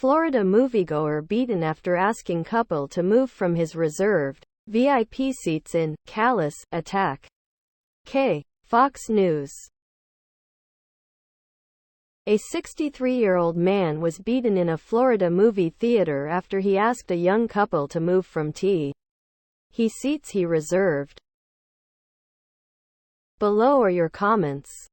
Florida moviegoer beaten after asking couple to move from his reserved VIP seats in callous attack. Fox News. A 63-year-old man was beaten in a Florida movie theater after he asked a young couple to move from seats he reserved. Below are your comments.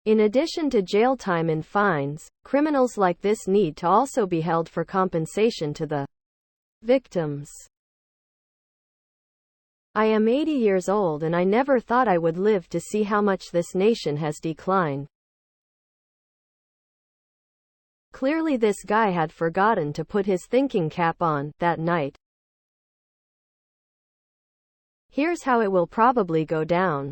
In addition to jail time and fines, criminals like this need to also be held for compensation to the victims. I am 80 years old and I never thought I would live to see how much this nation has declined. Clearly this guy had forgotten to put his thinking cap on that night. Here's how it will probably go down.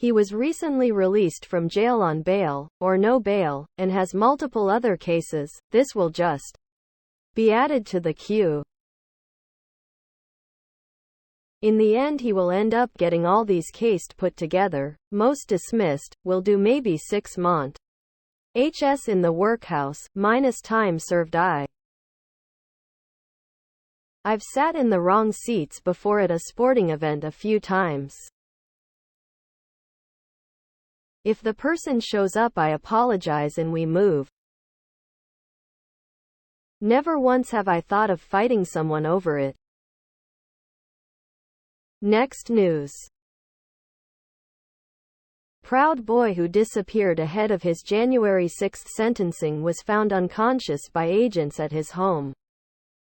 He was recently released from jail on bail, or no bail, and has multiple other cases. This will just be added to the queue. In the end he will end up getting all these cases put together, most dismissed, will do maybe 6 months in the workhouse, minus time served. I've sat in the wrong seats before at a sporting event a few times. If the person shows up I apologize and we move. Never once have I thought of fighting someone over it. Next news. Proud Boy who disappeared ahead of his January 6 sentencing was found unconscious by agents at his home.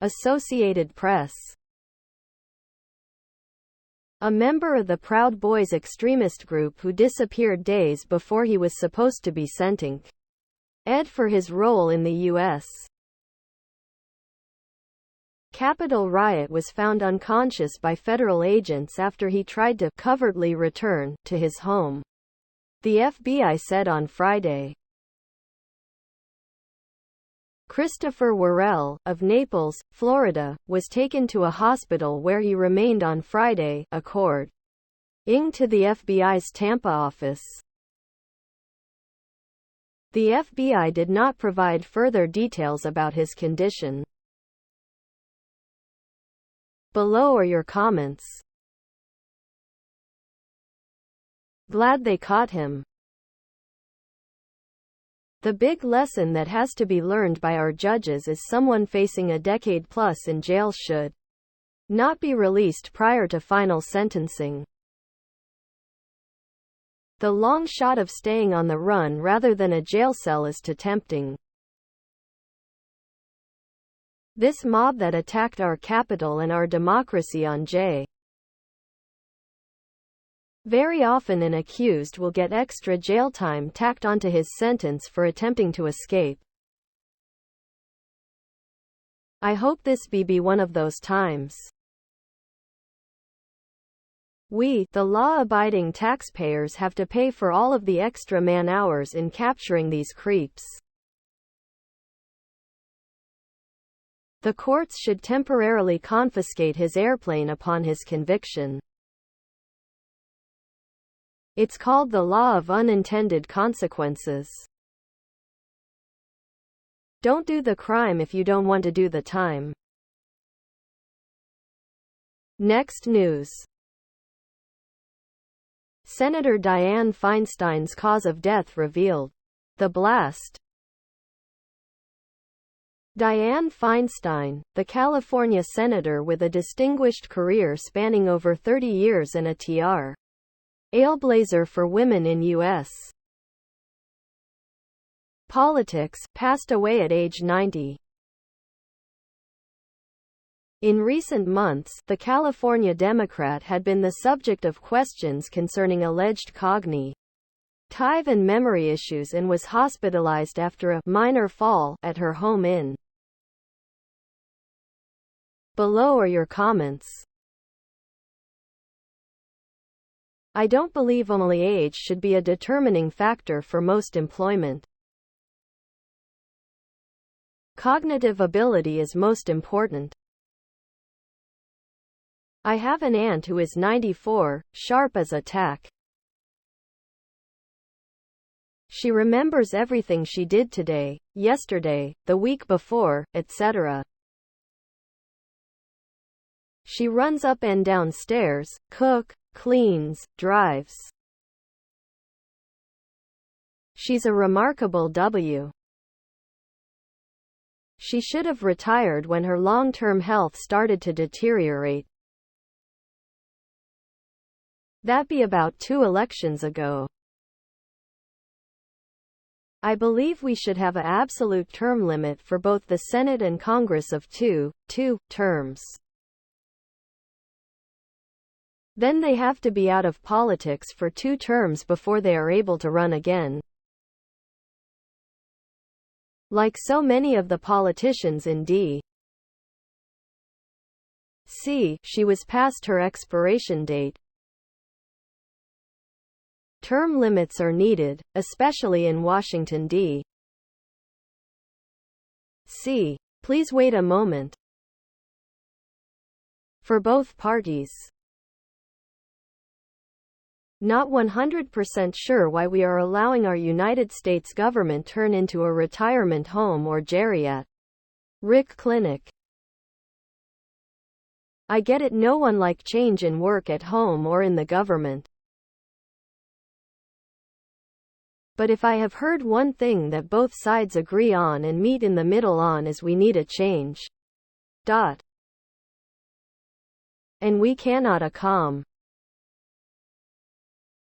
Associated Press. A member of the Proud Boys extremist group who disappeared days before he was supposed to be sentenced for his role in the U.S. Capitol riot was found unconscious by federal agents after he tried to covertly return to his home, the FBI said on Friday. Christopher Worrell, of Naples, Florida, was taken to a hospital where he remained on Friday, according to the FBI's Tampa office. The FBI did not provide further details about his condition. Below are your comments. Glad they caught him. The big lesson that has to be learned by our judges is someone facing a decade plus in jail should not be released prior to final sentencing. The long shot of staying on the run rather than a jail cell is too tempting. This mob that attacked our capital and our democracy on very often an accused will get extra jail time tacked onto his sentence for attempting to escape. I hope this be one of those times. We, the law-abiding taxpayers, have to pay for all of the extra man-hours in capturing these creeps. The courts should temporarily confiscate his airplane upon his conviction. It's called the law of unintended consequences. Don't do the crime if you don't want to do the time. Next news. Senator Dianne Feinstein's cause of death revealed. The blast. Dianne Feinstein, the California senator with a distinguished career spanning over 30 years and a trailblazer for women in U.S. politics, passed away at age 90. In recent months, the California Democrat had been the subject of questions concerning alleged cognitive and memory issues and was hospitalized after a minor fall at her home in. Below are your comments. I don't believe only age should be a determining factor for most employment. Cognitive ability is most important. I have an aunt who is 94, sharp as a tack. She remembers everything she did today, yesterday, the week before, etc. She runs up and down stairs, cook, cleans, drives. She's a remarkable W. She should have retired when her long-term health started to deteriorate. That be about 2 elections ago. I believe we should have an absolute term limit for both the Senate and Congress of 2 terms. Then they have to be out of politics for 2 terms before they are able to run again. Like so many of the politicians in D.C., she was past her expiration date. Term limits are needed, especially in Washington, D.C. Please wait a moment. For both parties. Not 100% sure why we are allowing our United States government turn into a retirement home or geriatric clinic. I get it, no one like change in work at home or in the government. But if I have heard one thing that both sides agree on and meet in the middle on is we need a change. And we cannot accom.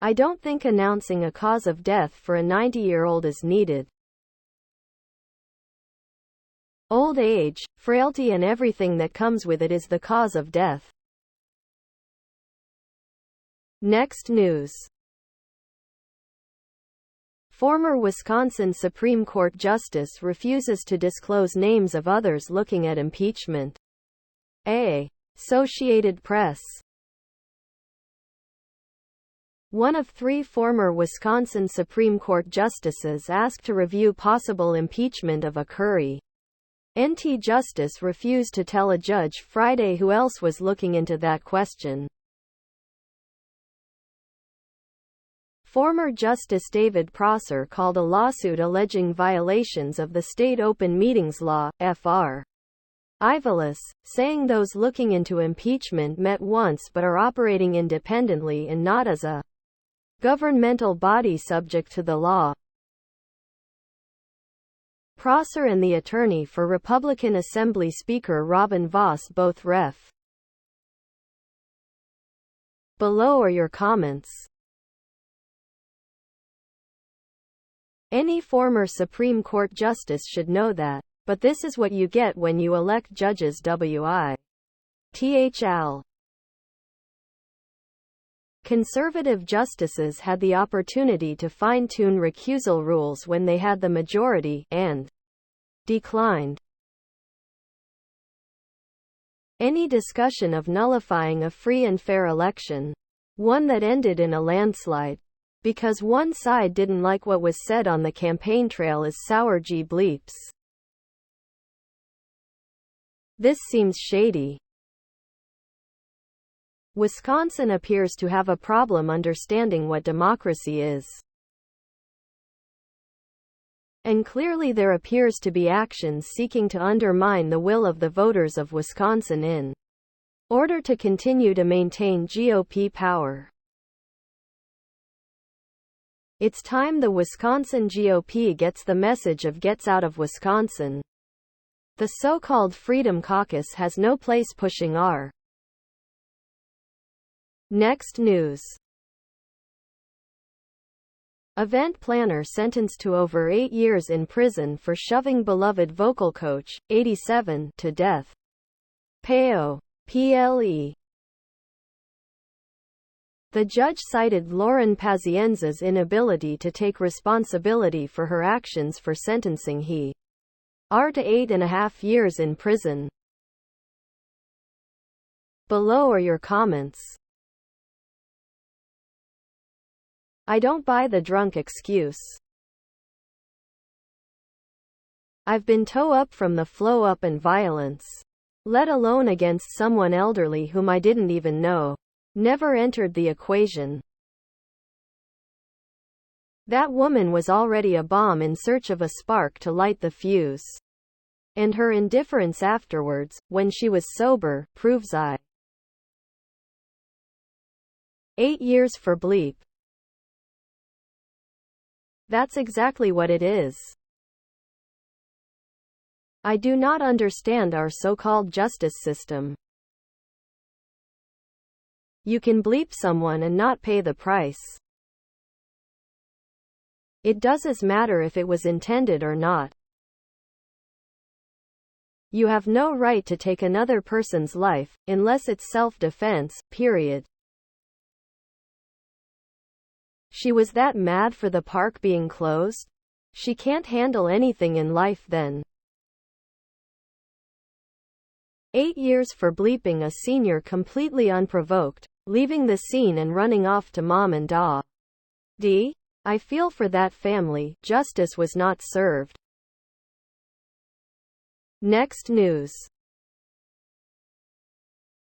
I don't think announcing a cause of death for a 90-year-old is needed. Old age, frailty and everything that comes with it is the cause of death. Next news. Former Wisconsin Supreme Court Justice refuses to disclose names of others looking at impeachment. Associated Press. One of 3 former Wisconsin Supreme Court justices asked to review possible impeachment of a Curry. NT justice refused to tell a judge Friday who else was looking into that question. Former Justice David Prosser called a lawsuit alleging violations of the state open meetings law, Fr. Frivolous, saying those looking into impeachment met once but are operating independently and not as a governmental body subject to the law. Prosser and the attorney for Republican Assembly Speaker Robin Vos both ref. Below are your comments. Any former Supreme Court justice should know that. But this is what you get when you elect judges. WITHL. Conservative justices had the opportunity to fine-tune recusal rules when they had the majority, and declined any discussion of nullifying a free and fair election, one that ended in a landslide, because one side didn't like what was said on the campaign trail as sour G bleeps. This seems shady. Wisconsin appears to have a problem understanding what democracy is. And clearly there appears to be actions seeking to undermine the will of the voters of Wisconsin in order to continue to maintain GOP power. It's time the Wisconsin GOP gets the message of gets out of Wisconsin. The so-called Freedom Caucus has no place pushing our. Next news. Event planner sentenced to over 8 years in prison for shoving beloved vocal coach, 87, to death. PAO. PLE. The judge cited Lauren Pazienza's inability to take responsibility for her actions for sentencing her to 8.5 years in prison. Below are your comments. I don't buy the drunk excuse. I've been toe up from the flow up and violence. Let alone against someone elderly whom I didn't even know. Never entered the equation. That woman was already a bomb in search of a spark to light the fuse. And her indifference afterwards, when she was sober, proves I. 8 years for bleep. That's exactly what it is. I do not understand our so-called justice system. You can bleep someone and not pay the price. It doesn't matter if it was intended or not. You have no right to take another person's life, unless it's self-defense, period. She was that mad for the park being closed? She can't handle anything in life then. 8 years for bleeping a senior completely unprovoked, leaving the scene and running off to mom and dad. I feel for that family. Justice was not served. Next news.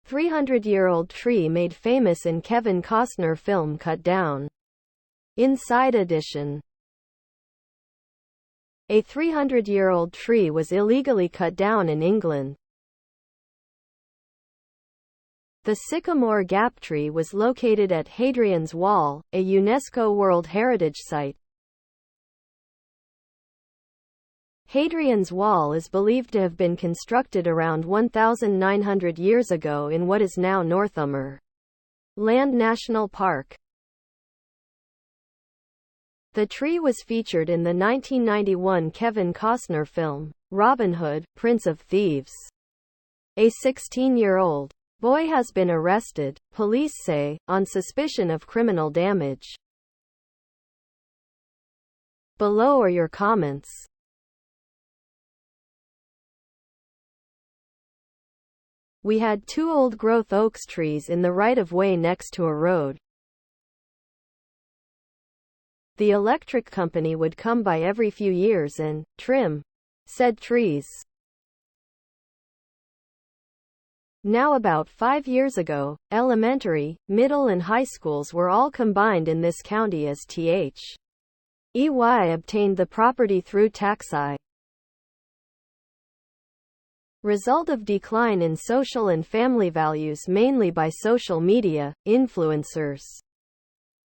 300-year-old tree made famous in Kevin Costner film cut down. Inside edition. A 300-year-old tree was illegally cut down in England. The sycamore gap tree was located at Hadrian's Wall, a UNESCO World Heritage Site. Hadrian's Wall is believed to have been constructed around 1,900 years ago in what is now Northumberland National Park. The tree was featured in the 1991 Kevin Costner film, Robin Hood, Prince of Thieves. A 16-year-old boy has been arrested, police say, on suspicion of criminal damage. Below are your comments. We had 2 old-growth oak trees in the right-of-way next to a road. The electric company would come by every few years and trim said trees. Now about 5 years ago, elementary, middle and high schools were all combined in this county as THEY obtained the property through taxi. Result of decline in social and family values mainly by social media, influencers,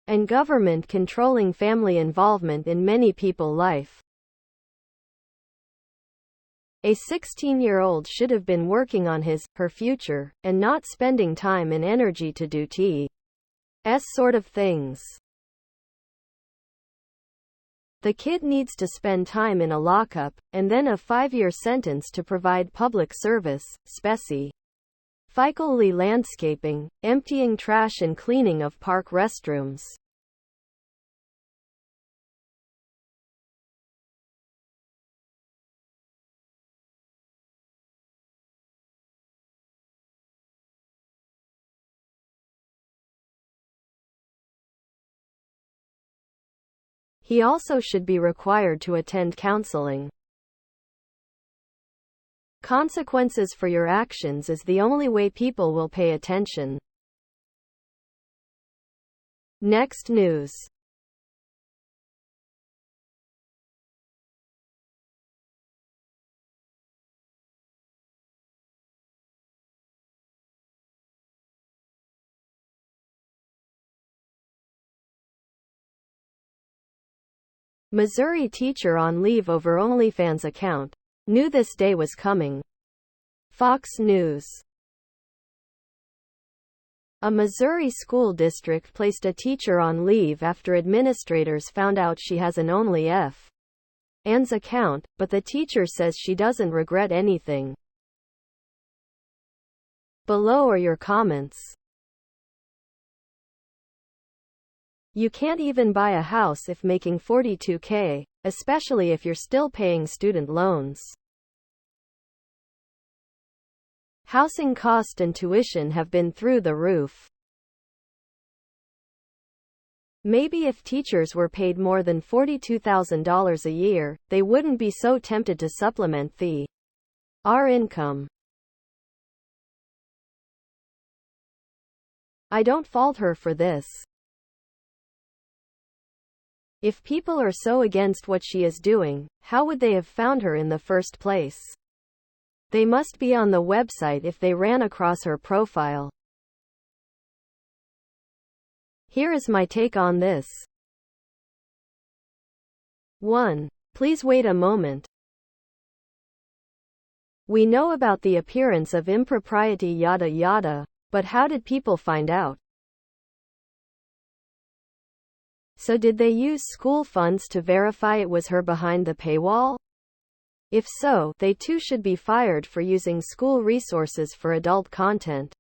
and government controlling family involvement in many people's life. A 16-year-old should have been working on her future, and not spending time and energy to do sort of things. The kid needs to spend time in a lockup, and then a 5-year sentence to provide public service, specially landscaping, emptying trash and cleaning of park restrooms. He also should be required to attend counseling. Consequences for your actions is the only way people will pay attention. Next news. Missouri teacher on leave over OnlyFans account. Knew this day was coming. Fox News. A Missouri school district placed a teacher on leave after administrators found out she has an OnlyFans account, but the teacher says she doesn't regret anything. Below are your comments. You can't even buy a house if making $42K, especially if you're still paying student loans. Housing cost and tuition have been through the roof. Maybe if teachers were paid more than $42,000 a year, they wouldn't be so tempted to supplement their income. I don't fault her for this. If people are so against what she is doing, how would they have found her in the first place? They must be on the website if they ran across her profile. Here is my take on this. 1. Please wait a moment. We know about the appearance of impropriety yada yada, but how did people find out? So did they use school funds to verify it was her behind the paywall? If so, they too should be fired for using school resources for adult content.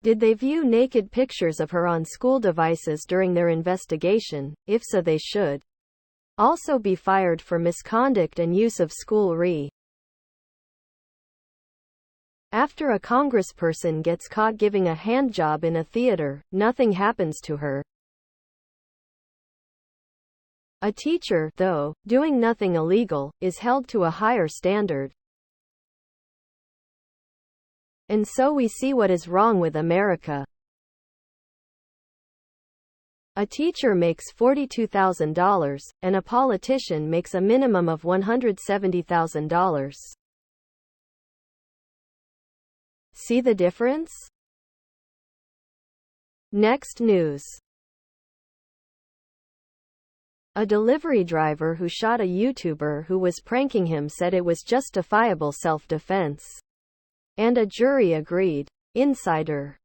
Did they view naked pictures of her on school devices during their investigation? If so, they should also be fired for misconduct and use of school After a congressperson gets caught giving a handjob in a theater, nothing happens to her. A teacher, though, doing nothing illegal, is held to a higher standard. And so we see what is wrong with America. A teacher makes $42,000, and a politician makes a minimum of $170,000. See the difference? Next news. A delivery driver who shot a YouTuber who was pranking him said it was justifiable self-defense. And a jury agreed. Insider.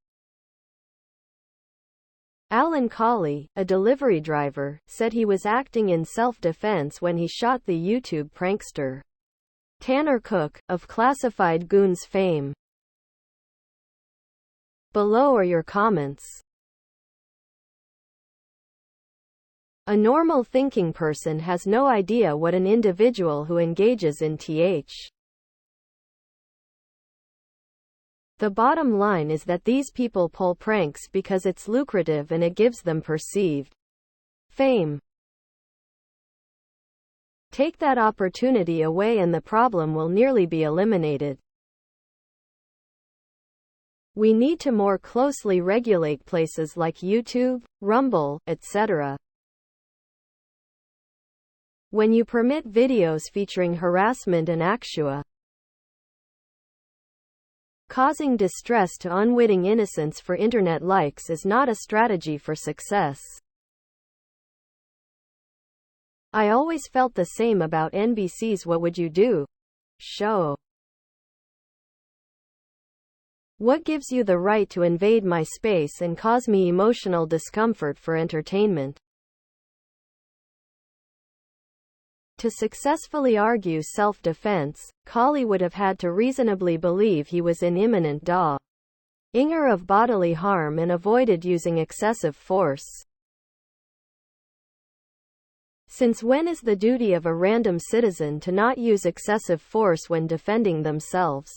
Alan Colley, a delivery driver, said he was acting in self-defense when he shot the YouTube prankster Tanner Cook, of Classified Goons fame. Below are your comments. A normal thinking person has no idea what an individual who engages in th. The bottom line is that these people pull pranks because it's lucrative and it gives them perceived fame. Take that opportunity away and the problem will nearly be eliminated. We need to more closely regulate places like YouTube, Rumble, etc. When you permit videos featuring harassment and causing distress to unwitting innocents for internet likes is not a strategy for success. I always felt the same about NBC's What Would You Do show. What gives you the right to invade my space and cause me emotional discomfort for entertainment? To successfully argue self-defense, Colley would have had to reasonably believe he was in imminent danger of bodily harm and avoided using excessive force. Since when is the duty of a random citizen to not use excessive force when defending themselves?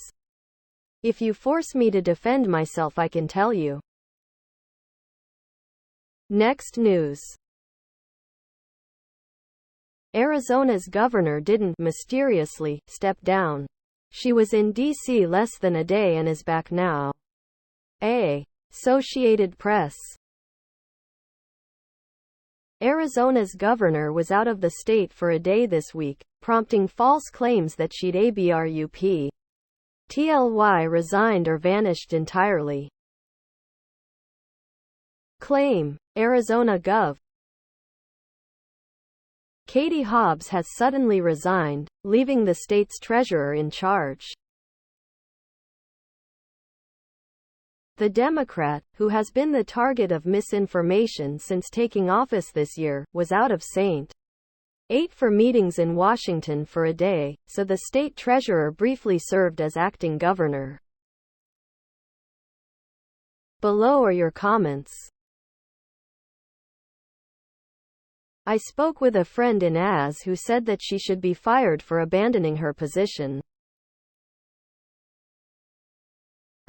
If you force me to defend myself, I can tell you. Next news. Arizona's governor didn't mysteriously step down. She was in D.C. less than a day and is back now. Associated Press. Arizona's governor was out of the state for a day this week, prompting false claims that she'd abruptly resigned or vanished entirely. Claim. Arizona Gov. Katie Hobbs has suddenly resigned, leaving the state's treasurer in charge. The Democrat, who has been the target of misinformation since taking office this year, was out of St. 8 for meetings in Washington for a day, so the state treasurer briefly served as acting governor. Below are your comments. I spoke with a friend in AS who said that she should be fired for abandoning her position.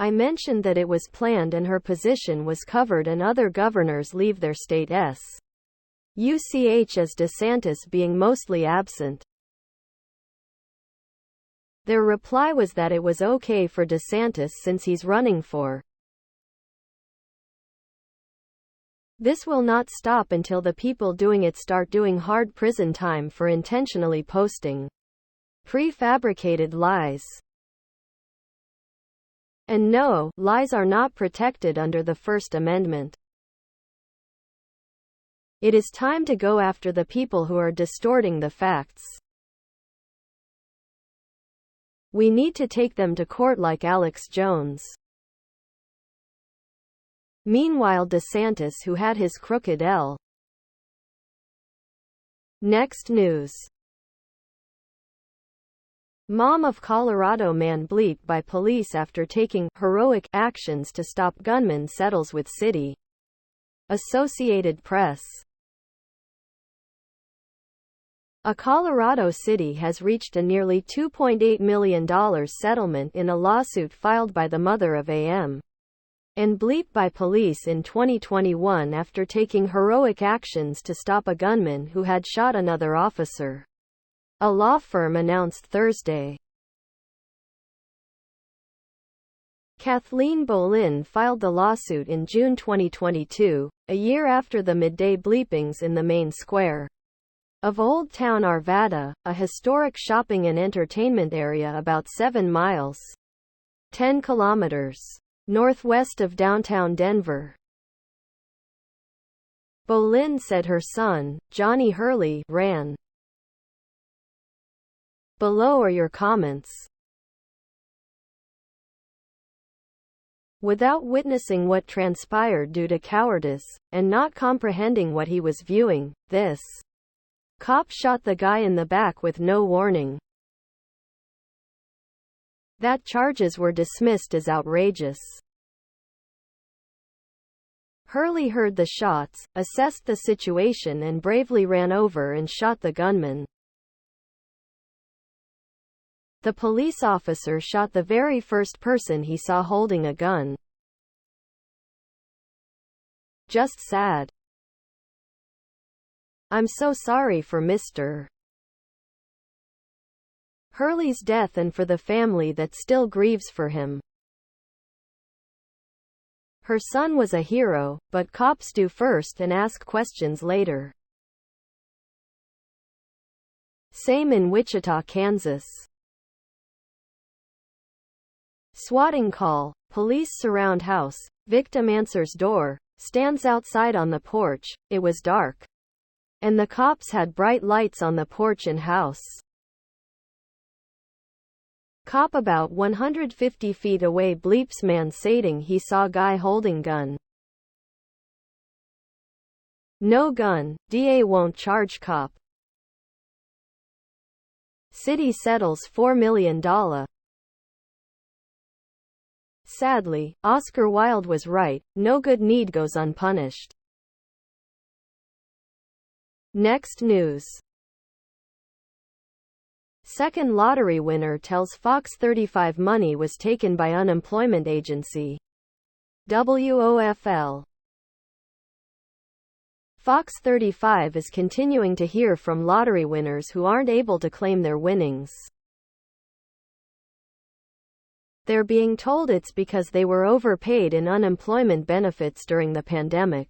I mentioned that it was planned and her position was covered and other governors leave their states. UCH as DeSantis being mostly absent. Their reply was that it was okay for DeSantis since he's running for. This will not stop until the people doing it start doing hard prison time for intentionally posting prefabricated lies. And no, lies are not protected under the First Amendment. It is time to go after the people who are distorting the facts. We need to take them to court like Alex Jones. Meanwhile, DeSantis, who had his crooked L. Next news. Mom of Colorado man bleeped by police after taking heroic actions to stop gunman settles with city. Associated Press. A Colorado city has reached a nearly $2.8 million settlement in a lawsuit filed by the mother of A.M. and bleeped by police in 2021 after taking heroic actions to stop a gunman who had shot another officer. A law firm announced Thursday. Kathleen Bolin filed the lawsuit in June 2022, a year after the midday bleepings in the main square of Old Town Arvada, a historic shopping and entertainment area about 7 miles, 10 kilometers, northwest of downtown Denver. Bolin said her son, Johnny Hurley, ran. Below are your comments. Without witnessing what transpired due to cowardice, and not comprehending what he was viewing, this cop shot the guy in the back with no warning. That charges were dismissed as outrageous. Hurley heard the shots, assessed the situation and bravely ran over and shot the gunman. The police officer shot the very first person he saw holding a gun. Just sad. I'm so sorry for Mr. Hurley's death and for the family that still grieves for him. Her son was a hero, but cops do first and ask questions later. Same in Wichita, Kansas. Swatting call. Police surround house. Victim answers door. Stands outside on the porch. It was dark. And the cops had bright lights on the porch and house. Cop about 150 feet away bleeps man stating he saw guy holding gun. No gun, DA won't charge cop. City settles $4 million. Sadly, Oscar Wilde was right, no good need goes unpunished. Next news. Second lottery winner tells Fox 35 money was taken by unemployment agency. WOFL. Fox 35 is continuing to hear from lottery winners who aren't able to claim their winnings. They're being told it's because they were overpaid in unemployment benefits during the pandemic.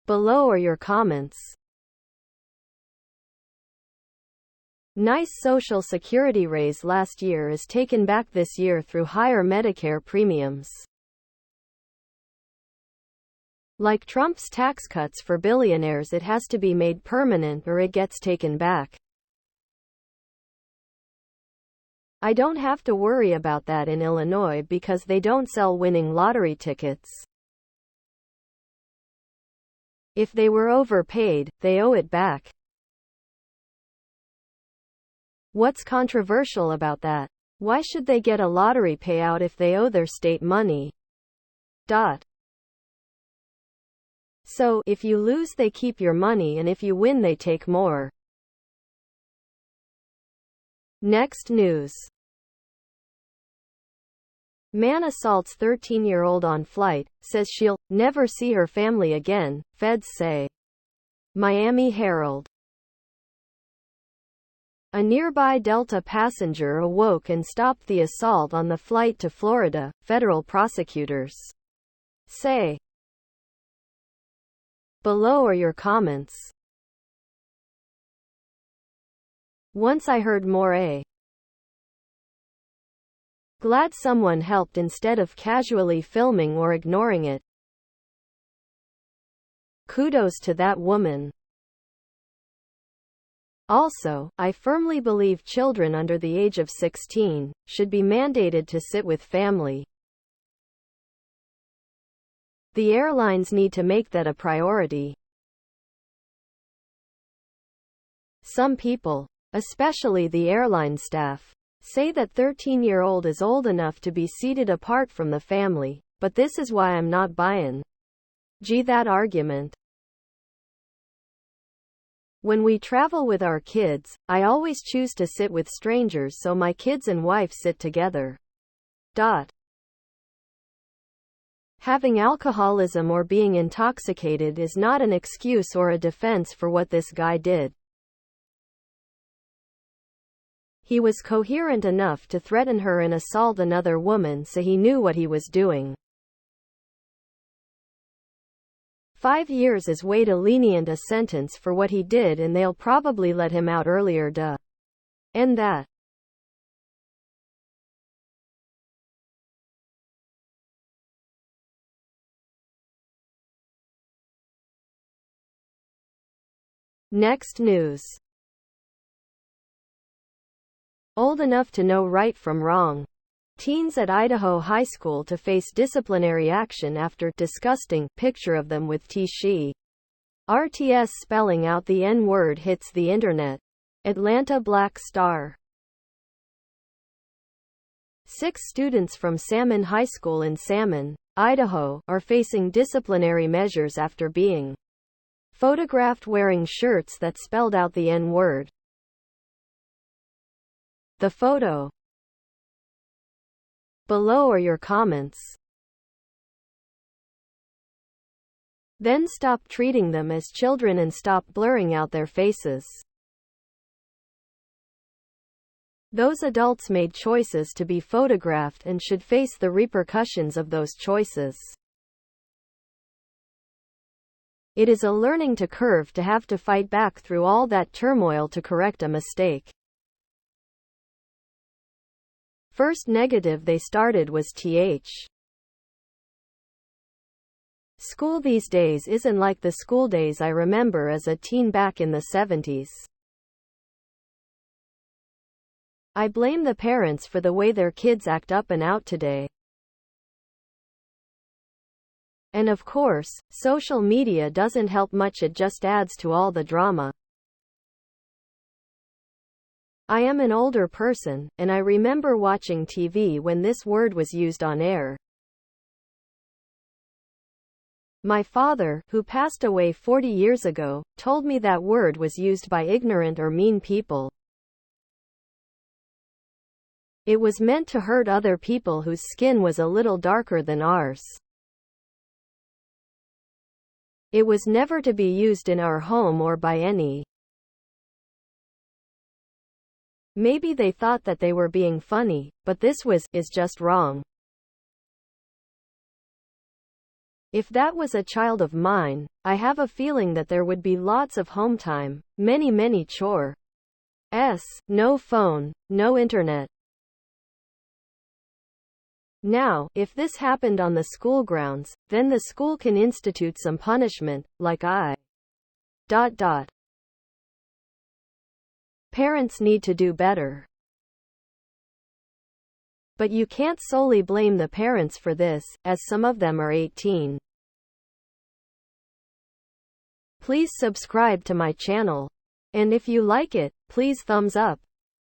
Below are your comments. Nice Social Security raise last year is taken back this year through higher Medicare premiums. Like Trump's tax cuts for billionaires, it has to be made permanent or it gets taken back. I don't have to worry about that in Illinois because they don't sell winning lottery tickets. If they were overpaid, they owe it back. What's controversial about that? Why should they get a lottery payout if they owe their state money? So, if you lose they keep your money and if you win they take more. Next news. Man assaults 13-year-old on flight, says she'll never see her family again, feds say. Miami Herald. A nearby Delta passenger awoke and stopped the assault on the flight to Florida, federal prosecutors say. Below are your comments. Once I heard more. Glad someone helped instead of casually filming or ignoring it. Kudos to that woman. Also, I firmly believe children under the age of 16 should be mandated to sit with family. The airlines need to make that a priority. Some people, especially the airline staff, say that 13-year-old is old enough to be seated apart from the family, but this is why I'm not buying that argument. When we travel with our kids, I always choose to sit with strangers so my kids and wife sit together. Having alcoholism or being intoxicated is not an excuse or a defense for what this guy did. He was coherent enough to threaten her and assault another woman, so he knew what he was doing. 5 years is way too lenient a sentence for what he did, and they'll probably let him out earlier. And that. Next news. Old enough to know right from wrong. Teens at Idaho high school to face disciplinary action after disgusting picture of them with she. RTS spelling out the N-word hits the internet. Atlanta Black Star. 6 students from Salmon High School in Salmon, Idaho, are facing disciplinary measures after being photographed wearing shirts that spelled out the N-word. The photo. Below are your comments. Then stop treating them as children and stop blurring out their faces. Those adults made choices to be photographed and should face the repercussions of those choices. It is a learning curve to have to fight back through all that turmoil to correct a mistake. First negative they started was school these days isn't like the school days I remember as a teen back in the 70s. I blame the parents for the way their kids act up and out today. And of course, social media doesn't help much, it just adds to all the drama. I am an older person, and I remember watching TV when this word was used on air. My father, who passed away 40 years ago, told me that word was used by ignorant or mean people. It was meant to hurt other people whose skin was a little darker than ours. It was never to be used in our home or by any. Maybe they thought that they were being funny, but this is just wrong. If that was a child of mine, I have a feeling that there would be lots of home time, many chores, no phone, no internet. Now, if this happened on the school grounds, then the school can institute some punishment, like Parents need to do better. But you can't solely blame the parents for this, as some of them are 18. Please subscribe to my channel. And if you like it, please thumbs up.